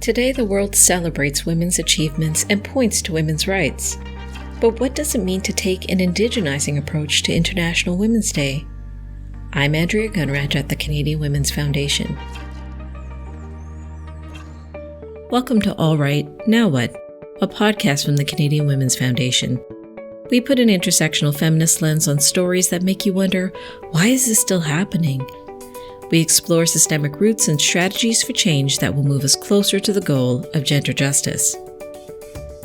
Today, the world celebrates women's achievements and points to women's rights. But what does it mean to take an indigenizing approach to International Women's Day? I'm Andrea Gunraj at the Canadian Women's Foundation. Welcome to All Right, Now What? A podcast from the Canadian Women's Foundation. We put an intersectional feminist lens on stories that make you wonder, why is this still happening? We explore systemic roots and strategies for change that will move us closer to the goal of gender justice.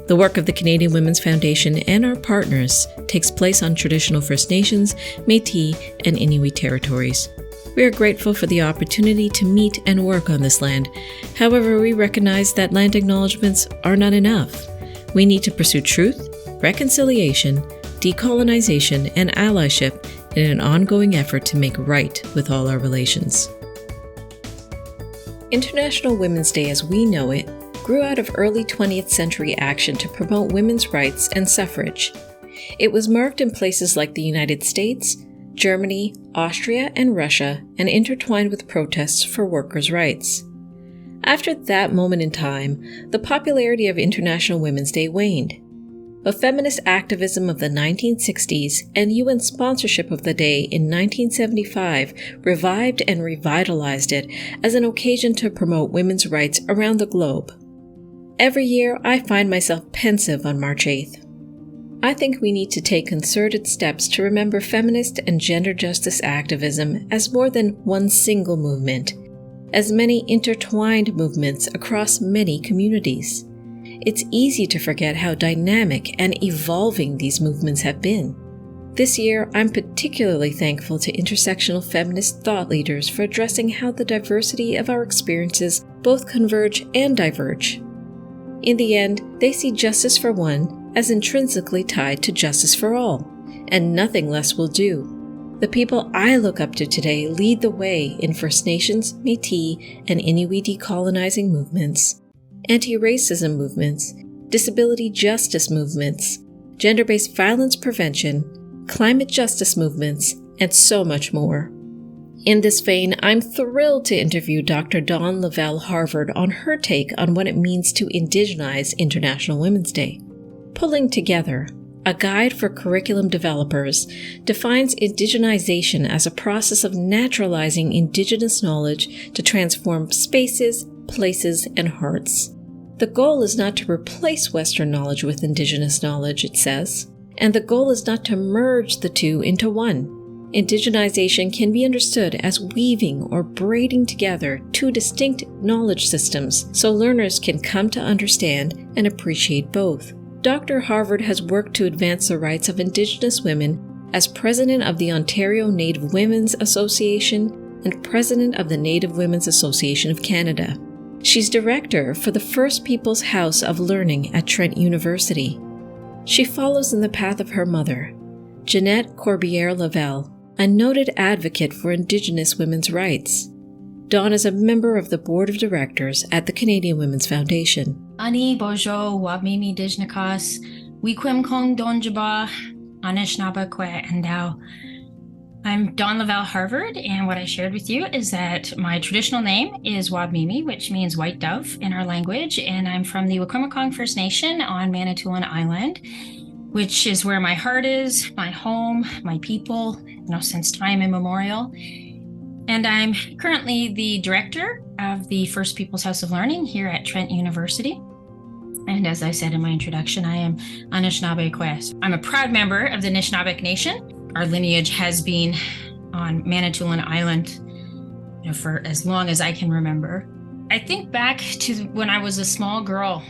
The work of the Canadian Women's Foundation and our partners takes place on traditional First Nations, Métis, and Inuit territories. We are grateful for the opportunity to meet and work on this land. However, we recognize that land acknowledgements are not enough. We need to pursue truth, reconciliation, decolonization, and allyship in an ongoing effort to make right with all our relations. International Women's Day as we know it grew out of early 20th century action to promote women's rights and suffrage. It was marked in places like the United States, Germany, Austria, and Russia, and intertwined with protests for workers' rights. After that moment in time, the popularity of International Women's Day waned. But feminist activism of the 1960s and UN sponsorship of the day in 1975 revived and revitalized it as an occasion to promote women's rights around the globe. Every year, I find myself pensive on March 8th. I think we need to take concerted steps to remember feminist and gender justice activism as more than one single movement, as many intertwined movements across many communities. It's easy to forget how dynamic and evolving these movements have been. This year, I'm particularly thankful to intersectional feminist thought leaders for addressing how the diversity of our experiences both converge and diverge. In the end, they see justice for one as intrinsically tied to justice for all, and nothing less will do. The people I look up to today lead the way in First Nations, Métis, and Inuit decolonizing movements, anti-racism movements, disability justice movements, gender-based violence prevention, climate justice movements, and so much more. In this vein, I'm thrilled to interview Dr. Dawn Lavell Harvard on her take on what it means to indigenize International Women's Day. Pulling Together, a guide for curriculum developers, defines indigenization as a process of naturalizing Indigenous knowledge to transform spaces, places, and hearts. The goal is not to replace Western knowledge with Indigenous knowledge, it says, and the goal is not to merge the two into one. Indigenization can be understood as weaving or braiding together two distinct knowledge systems so learners can come to understand and appreciate both. Dr. Harvard has worked to advance the rights of Indigenous women as president of the Ontario Native Women's Association and president of the Native Women's Association of Canada. She's director for the First People's House of Learning at Trent University. She follows in the path of her mother, Jeannette Corbiere Lavell, a noted advocate for Indigenous women's rights. Dawn is a member of the board of directors at the Canadian Women's Foundation. Ani bojo wabmimi dijnakas, Wikwemikong donjaba, Anishinaabe endao. I'm Dawn Lavell Harvard, and what I shared with you is that my traditional name is Wabmimi, which means white dove in our language, and I'm from the Wikwemikong First Nation on Manitoulin Island, which is where my heart is, my home, my people, since time immemorial. And I'm currently the director of the First People's House of Learning here at Trent University. And as I said in my introduction, I am Anishinaabe. I'm a proud member of the Anishinaabe Nation. Our lineage has been on Manitoulin Island, for as long as I can remember. I think back to when I was a small girl,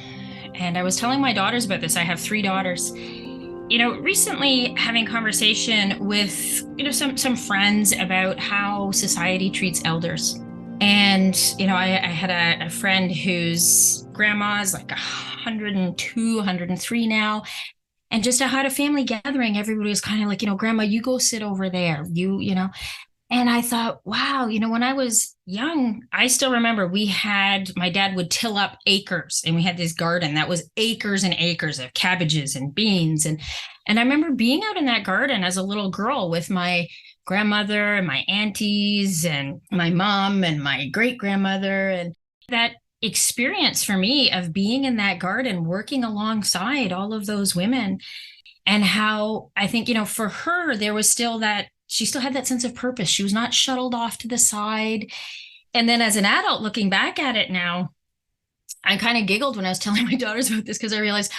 and I was telling my daughters about this. I have 3 daughters. Recently having conversation with, some friends about how society treats elders. And, I had a friend whose grandma's like 102, 103 now. And just at a family gathering, everybody was kind of like, Grandma, you go sit over there, And I thought, wow, when I was young, I still remember my dad would till up acres, and we had this garden that was acres and acres of cabbages and beans. And I remember being out in that garden as a little girl with my grandmother and my aunties and my mom and my great grandmother. And that experience for me of being in that garden, working alongside all of those women, and how I think, for her, there was still that, she still had that sense of purpose. She was not shuttled off to the side. And then as an adult looking back at it now, I kind of giggled when I was telling my daughters about this, because I realized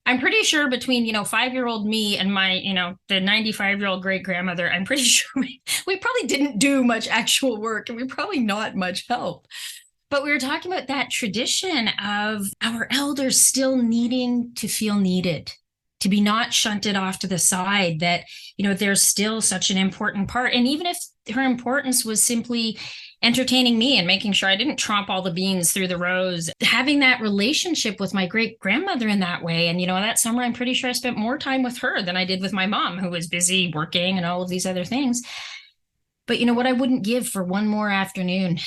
I'm pretty sure between, 5-year-old me and my, the 95-year-old great grandmother, I'm pretty sure we probably didn't do much actual work, and we probably not much help. But we were talking about that tradition of our elders still needing to feel needed, to be not shunted off to the side, that, there's still such an important part. And even if her importance was simply entertaining me and making sure I didn't tromp all the beans through the rows, having that relationship with my great grandmother in that way. And, that summer, I'm pretty sure I spent more time with her than I did with my mom, who was busy working and all of these other things. But what I wouldn't give for one more afternoon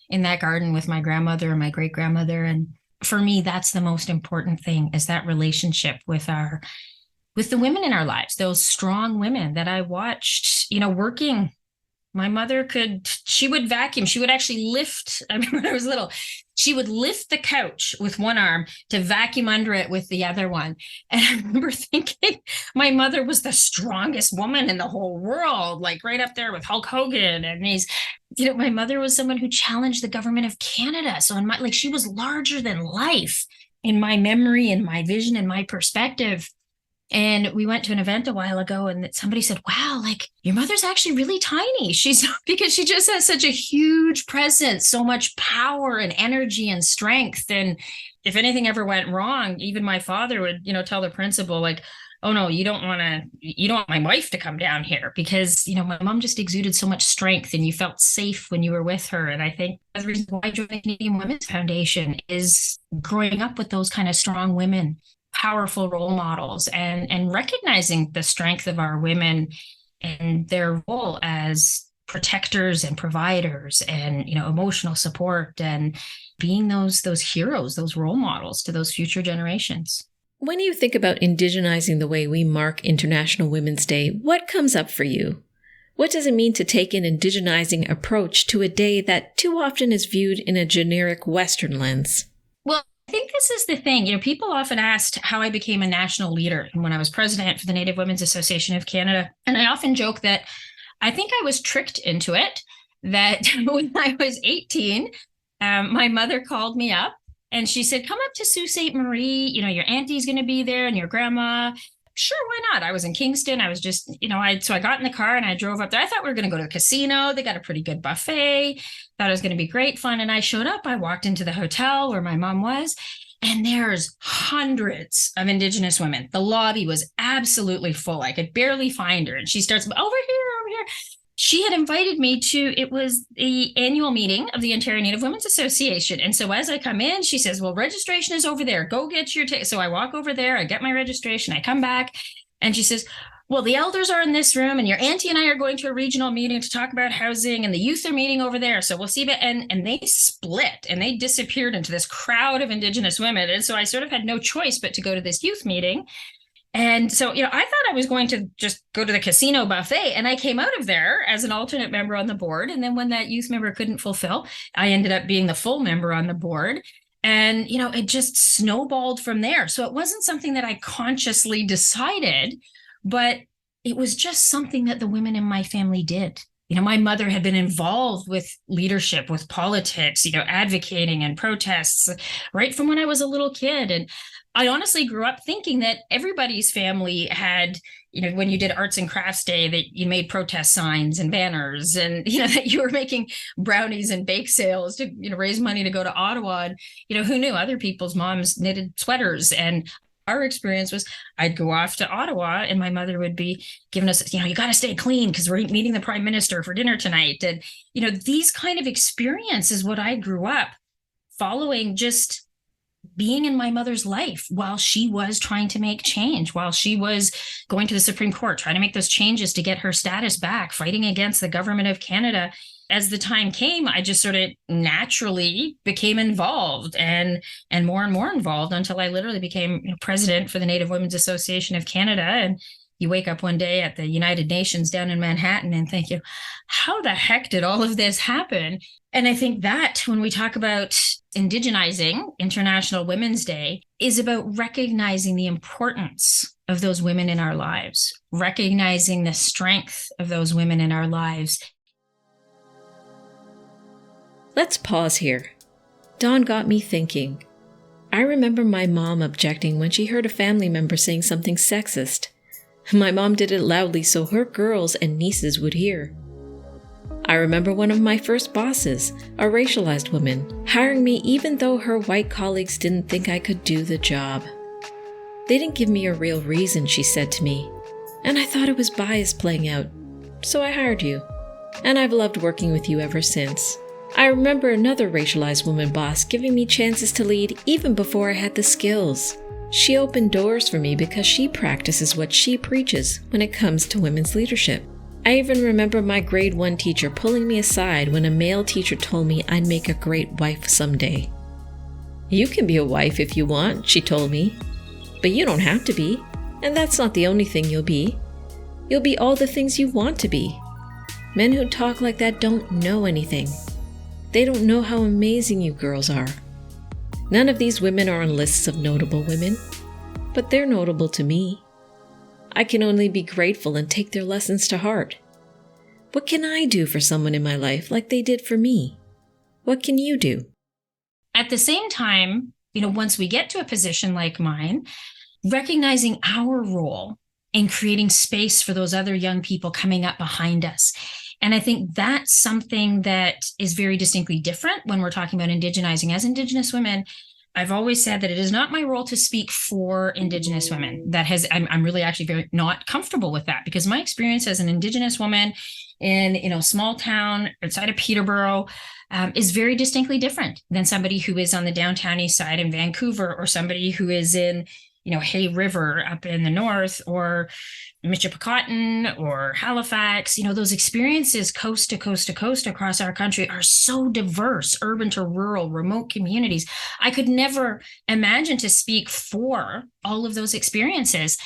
in that garden with my grandmother and my great grandmother. And for me, that's the most important thing, is that relationship with the women in our lives, those strong women that I watched, working. My mother she would vacuum. She would actually lift. I remember when I was little, she would lift the couch with one arm to vacuum under it with the other one. And I remember thinking my mother was the strongest woman in the whole world, like right up there with Hulk Hogan. And these, my mother was someone who challenged the government of Canada. So she was larger than life in my memory and my vision and my perspective. And we went to an event a while ago, and somebody said, wow, your mother's actually really tiny. Because she just has such a huge presence, so much power and energy and strength. And if anything ever went wrong, even my father would, tell the principal, oh no, you don't want my wife to come down here, because, my mom just exuded so much strength, and you felt safe when you were with her. And I think the reason why I joined the Canadian Women's Foundation is growing up with those kind of strong women, powerful role models, and recognizing the strength of our women and their role as protectors and providers and, emotional support, and being those heroes, those role models to those future generations. When you think about indigenizing the way we mark International Women's Day, what comes up for you? What does it mean to take an indigenizing approach to a day that too often is viewed in a generic Western lens? Well, I think this is the thing. People often asked how I became a national leader when I was president for the Native Women's Association of Canada. And I often joke that I think I was tricked into it, that when I was 18, my mother called me up and she said, come up to Sault Ste. Marie, your auntie's going to be there and your grandma. Sure, why not? I was in Kingston. I was just, so I got in the car and I drove up there. I thought we were going to go to the casino. They got a pretty good buffet. Thought it was going to be great fun. And I showed up. I walked into the hotel where my mom was, and there's hundreds of Indigenous women. The lobby was absolutely full. I could barely find her. And she starts, over here. She had invited me it was the annual meeting of the Ontario Native Women's Association. And so as I come in, she says, well, registration is over there. Go get your ticket. So I walk over there, I get my registration, I come back, and she says, well, the elders are in this room, and your auntie and I are going to a regional meeting to talk about housing, and the youth are meeting over there. So we'll see. And they split, and they disappeared into this crowd of Indigenous women. And so I sort of had no choice but to go to this youth meeting. And so, I thought I was going to just go to the casino buffet, and I came out of there as an alternate member on the board. And then when that youth member couldn't fulfill, I ended up being the full member on the board. And, it just snowballed from there. So it wasn't something that I consciously decided, but it was just something that the women in my family did. My mother had been involved with leadership, with politics, advocating and protests right from when I was a little kid. And I honestly grew up thinking that everybody's family had, when you did Arts and Crafts Day, that you made protest signs and banners, and, that you were making brownies and bake sales to, raise money to go to Ottawa. And, who knew other people's moms knitted sweaters. And our experience was I'd go off to Ottawa and my mother would be giving us, you got to stay clean because we're meeting the prime minister for dinner tonight. And, these kind of experiences, what I grew up following, just being in my mother's life while she was trying to make change, while she was going to the Supreme Court, trying to make those changes to get her status back, fighting against the government of Canada. As the time came, I just sort of naturally became involved and more involved until I literally became president for the Native Women's Association of Canada. And, you wake up one day at the United Nations down in Manhattan and think, how the heck did all of this happen? And I think that when we talk about Indigenizing, International Women's Day, is about recognizing the importance of those women in our lives, recognizing the strength of those women in our lives. Let's pause here. Dawn got me thinking. I remember my mom objecting when she heard a family member saying something sexist. My mom did it loudly so her girls and nieces would hear. I remember one of my first bosses, a racialized woman, hiring me even though her white colleagues didn't think I could do the job. They didn't give me a real reason, she said to me, and I thought it was bias playing out, so I hired you, and I've loved working with you ever since. I remember another racialized woman boss giving me chances to lead even before I had the skills. She opened doors for me because she practices what she preaches when it comes to women's leadership. I even remember my grade 1 teacher pulling me aside when a male teacher told me I'd make a great wife someday. You can be a wife if you want, she told me, but you don't have to be, and that's not the only thing you'll be. You'll be all the things you want to be. Men who talk like that don't know anything. They don't know how amazing you girls are. None of these women are on lists of notable women, but they're notable to me. I can only be grateful and take their lessons to heart. What can I do for someone in my life like they did for me? What can you do? At the same time, once we get to a position like mine, recognizing our role in creating space for those other young people coming up behind us. And I think that's something that is very distinctly different when we're talking about Indigenizing. As Indigenous women, I've always said that it is not my role to speak for Indigenous women. I'm really actually very not comfortable with that, because my experience as an Indigenous woman in a small town outside of Peterborough is very distinctly different than somebody who is on the downtown east side in Vancouver, or somebody who is in Hay River up in the north, or Michipicoten or Halifax. Those experiences coast to coast to coast across our country are so diverse, urban to rural, remote communities. I could never imagine to speak for all of those experiences.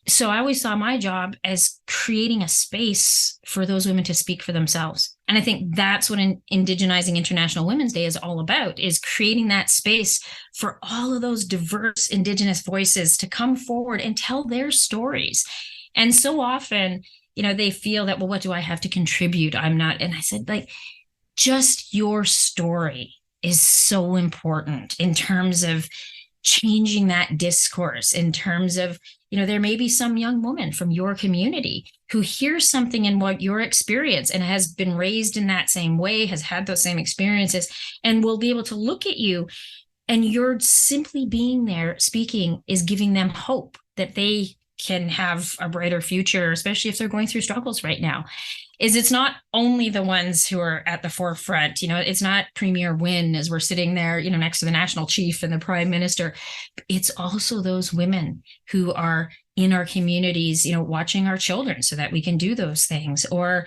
So I always saw my job as creating a space for those women to speak for themselves. And I think that's what Indigenizing International Women's Day is all about, is creating that space for all of those diverse Indigenous voices to come forward and tell their stories. And so often, they feel that, well, what do I have to contribute? I'm not. And I said, just your story is so important in terms of changing that discourse, in terms of, there may be some young woman from your community who hears something in what your experience and has been raised in that same way, has had those same experiences, and will be able to look at you, and you're simply being there speaking is giving them hope that they can have a brighter future, especially if they're going through struggles right now. It's not only the ones who are at the forefront, it's not Premier Wynne as we're sitting there, next to the national chief and the prime minister. It's also those women who are in our communities, watching our children so that we can do those things, or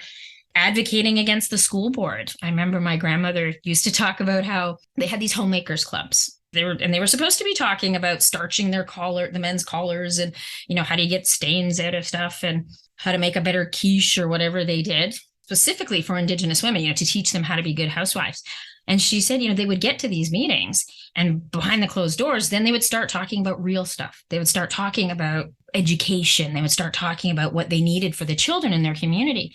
advocating against the school board. I remember my grandmother used to talk about how they had these homemakers clubs. They were supposed to be talking about starching the men's collars, and, how do you get stains out of stuff, and how to make a better quiche or whatever they did, specifically for Indigenous women, to teach them how to be good housewives. And she said, they would get to these meetings, and behind the closed doors, then they would start talking about real stuff. They would start talking about education. They would start talking about what they needed for the children in their community.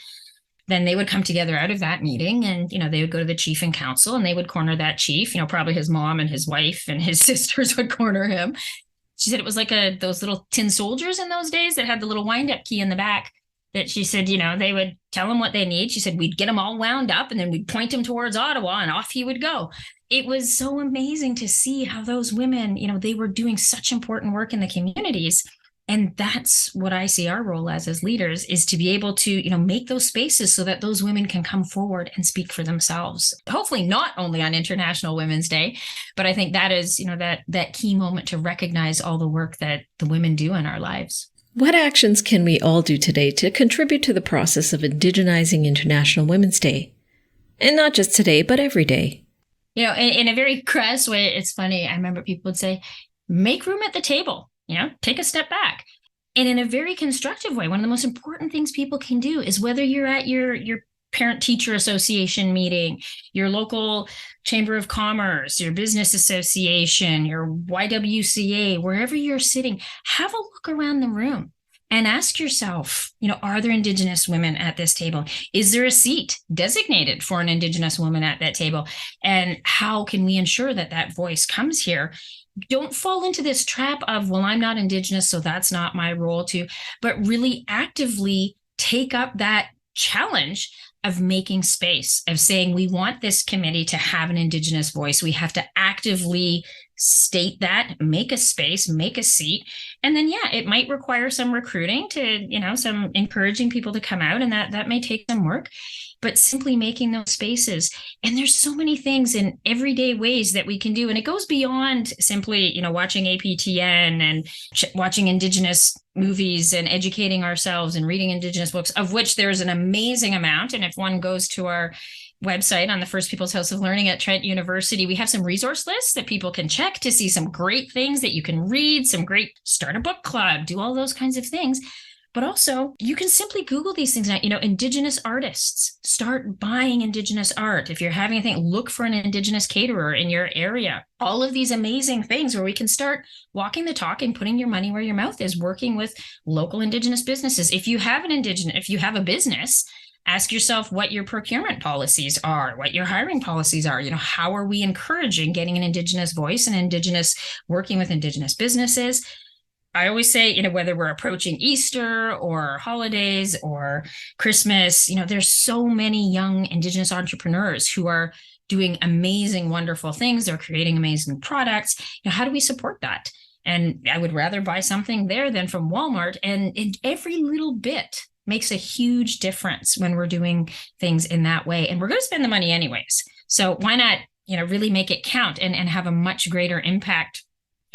Then they would come together out of that meeting, and, they would go to the chief and council, and they would corner that chief, probably his mom and his wife and his sisters would corner him. She said it was like those little tin soldiers in those days that had the little wind-up key in the back, that she said, they would tell him what they need. She said, we'd get him all wound up, and then we'd point him towards Ottawa, and off he would go. It was so amazing to see how those women, they were doing such important work in the communities. And that's what I see our role as leaders, is to be able to, make those spaces so that those women can come forward and speak for themselves. Hopefully not only on International Women's Day, but I think that is, that key moment to recognize all the work that the women do in our lives. What actions can we all do today to contribute to the process of Indigenizing International Women's Day? And not just today, but every day. In a very crass way, it's funny. I remember people would say, make room at the table. Take a step back. And in a very constructive way. One of the most important things people can do is, whether you're at your parent-teacher association meeting, your local chamber of commerce, your business association, your YWCA, wherever you're sitting, have a look around the room and ask yourself, are there Indigenous women at this table? Is there a seat designated for an Indigenous woman at that table? And how can we ensure that that voice comes here? Don't fall into this trap of, well, I'm not Indigenous, so that's not my role to, but really actively take up that challenge of making space, of saying, we want this committee to have an Indigenous voice. We have to actively state that, make a space, make a seat. And then, it might require some recruiting to, some encouraging people to come out, and that may take some work, but simply making those spaces. And there's so many things in everyday ways that we can do. And it goes beyond simply, watching APTN and watching Indigenous movies and educating ourselves and reading Indigenous books, of which there's an amazing amount. And if one goes to our website on the First Peoples House of Learning at Trent University, we have some resource lists that people can check to see some great things that you can read, some great, start a book club, do all those kinds of things. But also, you can simply Google these things now. Indigenous artists, start buying Indigenous art. If you're having a thing, look for an Indigenous caterer in your area. All of these amazing things where we can start walking the talk and putting your money where your mouth is, working with local Indigenous businesses. If you have a business, ask yourself what your procurement policies are, what your hiring policies are. How are we encouraging getting an Indigenous voice and working with Indigenous businesses? I always say, whether we're approaching Easter or holidays or Christmas, there's so many young Indigenous entrepreneurs who are doing amazing, wonderful things. They're creating amazing products. How do we support that? And I would rather buy something there than from Walmart. And every little bit makes a huge difference when we're doing things in that way. And we're going to spend the money anyways. So why not, really make it count and have a much greater impact.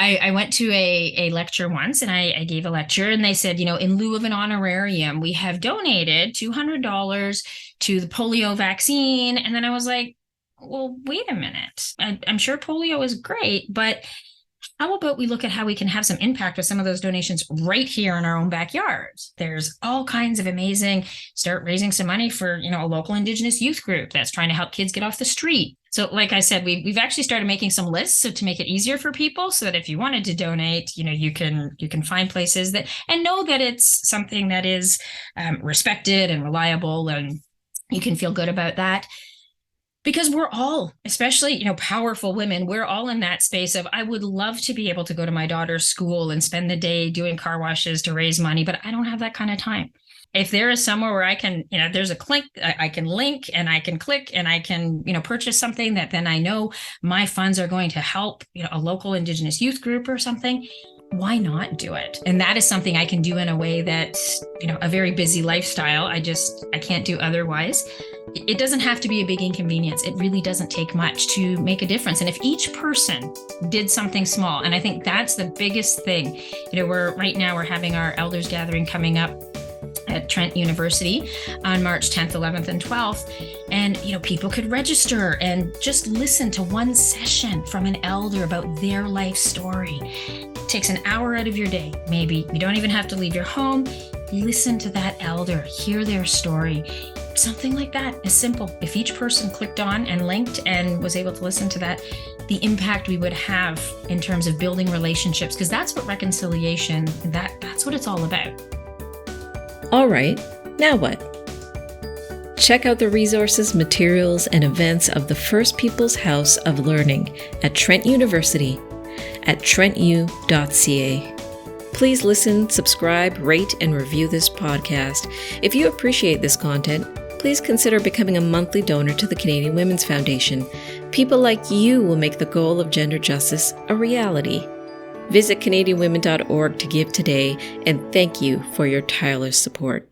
I went to a lecture once, and I gave a lecture, and they said, in lieu of an honorarium, we have donated $200 to the polio vaccine. And then I was like, well, wait a minute. I'm sure polio is great, but how about we look at how we can have some impact with some of those donations right here in our own backyards? There's all kinds of amazing, start raising some money for, a local Indigenous youth group that's trying to help kids get off the street. So like I said, we've actually started making some lists to make it easier for people, so that if you wanted to donate, you can find places and know that it's something that is respected and reliable, and you can feel good about that. Because we're all, especially, powerful women, we're all in that space of, I would love to be able to go to my daughter's school and spend the day doing car washes to raise money, but I don't have that kind of time. If there is somewhere where I can, there's a click, I can link and I can click and I can, purchase something that then I know my funds are going to help, a local Indigenous youth group or something, why not do it? And that is something I can do in a way that, a very busy lifestyle, I can't do otherwise. It doesn't have to be a big inconvenience. It really doesn't take much to make a difference. And if each person did something small, and I think that's the biggest thing, we're having our elders gathering coming up at Trent University on March 10th, 11th, and 12th. And, people could register and just listen to one session from an elder about their life story. It takes an hour out of your day. Maybe you don't even have to leave your home. Listen to that elder, hear their story. Something like that is simple. If each person clicked on and linked and was able to listen to that, the impact we would have in terms of building relationships, because that's what reconciliation, that's what it's all about. All right, now what? Check out the resources, materials, and events of the First Peoples House of Learning at Trent University at trentu.ca. Please listen, subscribe, rate, and review this podcast. If you appreciate this content, please consider becoming a monthly donor to the Canadian Women's Foundation. People like you will make the goal of gender justice a reality. Visit CanadianWomen.org to give today, and thank you for your tireless support.